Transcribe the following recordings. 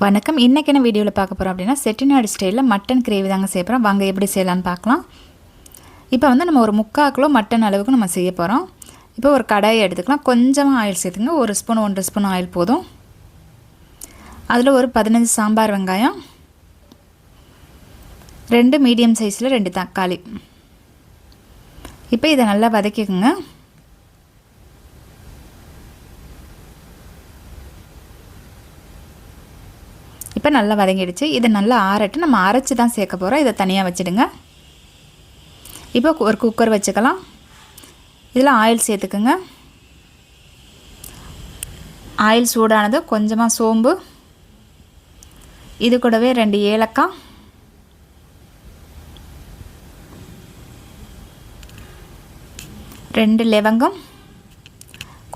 வணக்கம். இன்றைக்கி என்ன வீடியோவில் பார்க்க போகிறோம் அப்படின்னா செட்டிநாடு ஸ்டைலில் மட்டன் கிரேவி தாங்க செய்ய போகிறோம். வாங்க எப்படி செய்யலான்னு பார்க்கலாம். இப்போ வந்து நம்ம ஒரு 3/4 கிலோ மட்டன் அளவுக்கு நம்ம செய்ய போகிறோம். இப்போ ஒரு கடாயை எடுத்துக்கலாம். கொஞ்சமாக ஆயில் சேர்த்துங்க. 1 ஸ்பூன் 1.5 ஸ்பூன் ஆயில் போதும். அதில் ஒரு 15 சாம்பார் வெங்காயம், 2 மீடியம் சைஸில் 2 தக்காளி. இப்போ இதை நல்லா வதக்கிக்கோங்க. இப்போ நல்லா வதங்கிடுச்சு. இதை நல்லா ஆறட்டு நம்ம அரைச்சி தான் சேர்க்க போகிறோம். இதை தனியாக வச்சுடுங்க. இப்போ ஒரு குக்கர் வச்சுக்கலாம். இதில் ஆயில் சேர்த்துக்குங்க. ஆயில் சூடானது கொஞ்சமாக சோம்பு, இது கூடவே 2 ஏலக்காய், 2 லவங்கம்,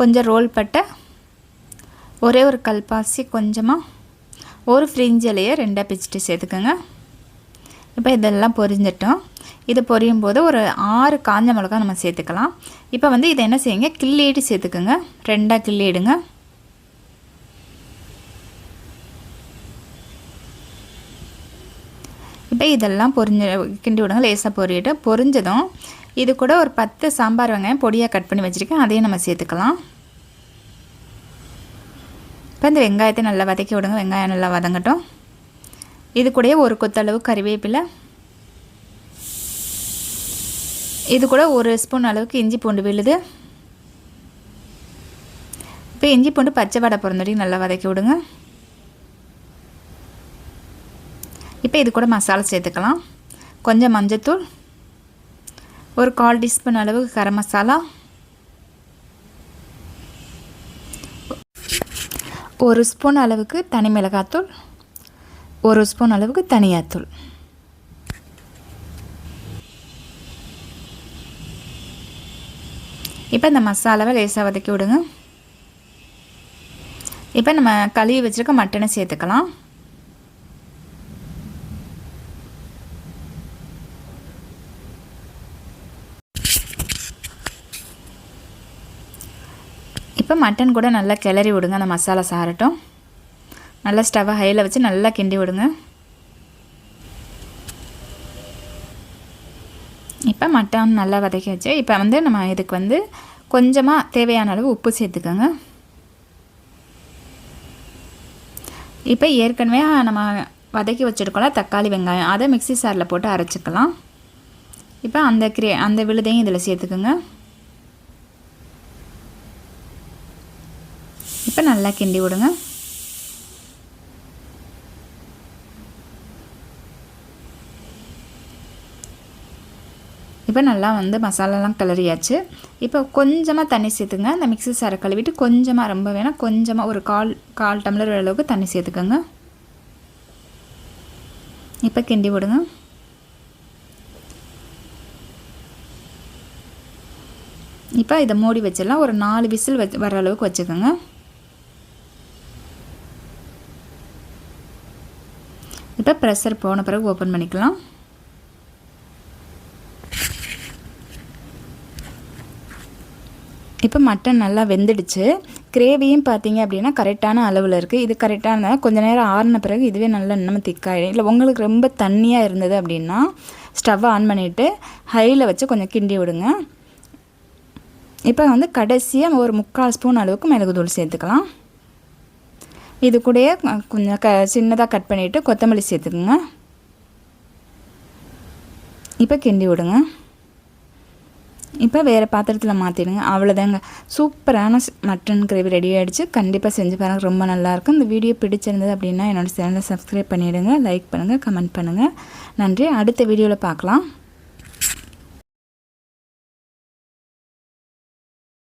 கொஞ்சம் ரோல் பட்டை, ஒரே ஒரு கல்பாசி, கொஞ்சமாக ஒரு ஃப்ரிஞ்ச் இலையை 2 பிச்சுட்டு சேர்த்துக்கோங்க. இப்போ இதெல்லாம் பொரிஞ்சிட்டோம். இது பொரியும் போது ஒரு 6 காஞ்ச மிளகா நம்ம சேர்த்துக்கலாம். இப்போ வந்து இதை என்ன செய்யுங்க, கிள்ளிட்டு சேர்த்துக்கோங்க. 2 கிள்ளிடுங்க. இப்போ இதெல்லாம் கிண்டி விடுங்க. லேசாக பொரிஞ்சதும் இது கூட ஒரு 10 சாம்பார் வெங்காயம் பொடியாக கட் பண்ணி வச்சுருக்கேன். அதையும் நம்ம சேர்த்துக்கலாம். இப்போ இந்த வெங்காயத்தை நல்லா வதக்கி விடுங்க. வெங்காயம் நல்லா வதங்கட்டும். இது கூடயே ஒரு கொத்தளவு கறிவேப்பிலை, இது கூட 1 ஸ்பூன் அளவுக்கு இஞ்சி பூண்டு விழுது. இப்போ இஞ்சி பூண்டு பச்சை வடை பிறந்தடி நல்லா வதக்கி விடுங்க. இப்போ இது கூட மசாலா சேர்த்துக்கலாம். கொஞ்சம் மஞ்சத்தூள், ஒரு 1/4 டீஸ்பூன் அளவுக்கு கரம் மசாலா, 1 ஸ்பூன் அளவுக்கு தனி மிளகாத்தூள், 1 ஸ்பூன் அளவுக்கு தனியாத்தூள். இப்போ இந்த மசாலாவை லேசாக வதக்கி விடுங்க. இப்போ நம்ம கழுவி வச்சுருக்க மட்டனை சேர்த்துக்கலாம். இப்போ மட்டன் கூட நல்லா கிளறி விடுங்க. அந்த மசாலா சாரட்டும். நல்லா ஸ்டவ்வை ஹையில் வச்சு நல்லா கிண்டி விடுங்க. இப்போ மட்டன் நல்லா வதக்கி வச்சு இப்போ வந்து நம்ம இதுக்கு வந்து கொஞ்சமாக தேவையான அளவு உப்பு சேர்த்துக்கோங்க. இப்போ ஏற்கனவே நம்ம வதக்கி வச்சுருக்கோம்ல தக்காளி வெங்காயம், அதை மிக்ஸி சாரில் போட்டு அரைச்சிக்கலாம். இப்போ அந்த விழுதையும் இதில் சேர்த்துக்கோங்க. இப்போ நல்லா கிண்டி விடுங்க. இப்போ நல்லா வந்து மசாலாலாம் கிளறியாச்சு. இப்போ கொஞ்சமாக தண்ணி சேர்த்துங்க. அந்த மிக்ஸி சாரை கழுவிட்டு கொஞ்சமாக, ரொம்ப வேணால் கொஞ்சமாக ஒரு கால் டம்ளர் அளவுக்கு தண்ணி சேர்த்துக்கோங்க. இப்போ கிண்டி விடுங்க. இப்போ இதை மூடி வச்சிடலாம். ஒரு 4 விசில் வர அளவுக்கு வச்சுக்கோங்க. இப்போ ப்ரெஷர் போன பிறகு ஓப்பன் பண்ணிக்கலாம். இப்போ மட்டன் நல்லா வெந்துடுச்சு. கிரேவியும் பார்த்தீங்க அப்படின்னா கரெக்டான அளவில் இருக்குது. இது கரெக்டான கொஞ்சம் நேரம் ஆறின பிறகு இதுவே நல்லா இன்னும் திக்காயிடும். இல்லை உங்களுக்கு ரொம்ப தண்ணியாக இருந்தது அப்படின்னா ஸ்டவ்வை ஆன் பண்ணிவிட்டு ஹையில் வச்சு கொஞ்சம் கிண்டி விடுங்க. இப்போ வந்து கடைசியாக ஒரு 3/4 ஸ்பூன் அளவுக்கு மிளகுத்தூள் சேர்த்துக்கலாம். இது கூடயே கொஞ்சம் சின்னதாக கட் பண்ணிவிட்டு கொத்தமல்லி சேர்த்துக்குங்க. இப்போ கிண்டி விடுங்க. இப்போ வேறு பாத்திரத்தில் மாற்றிடுங்க. அவ்வளோதாங்க, சூப்பரான மட்டன் கிரேவி ரெடி ஆகிடுச்சு. கண்டிப்பாக செஞ்சு பாருங்கள், ரொம்ப நல்லாயிருக்கும். இந்த வீடியோ பிடிச்சிருந்தது அப்படின்னா என்னோடய சேனலை சப்ஸ்கிரைப் பண்ணிவிடுங்க, லைக் பண்ணுங்கள், கமெண்ட் பண்ணுங்கள். நன்றி. அடுத்த வீடியோவில் பார்க்கலாம்.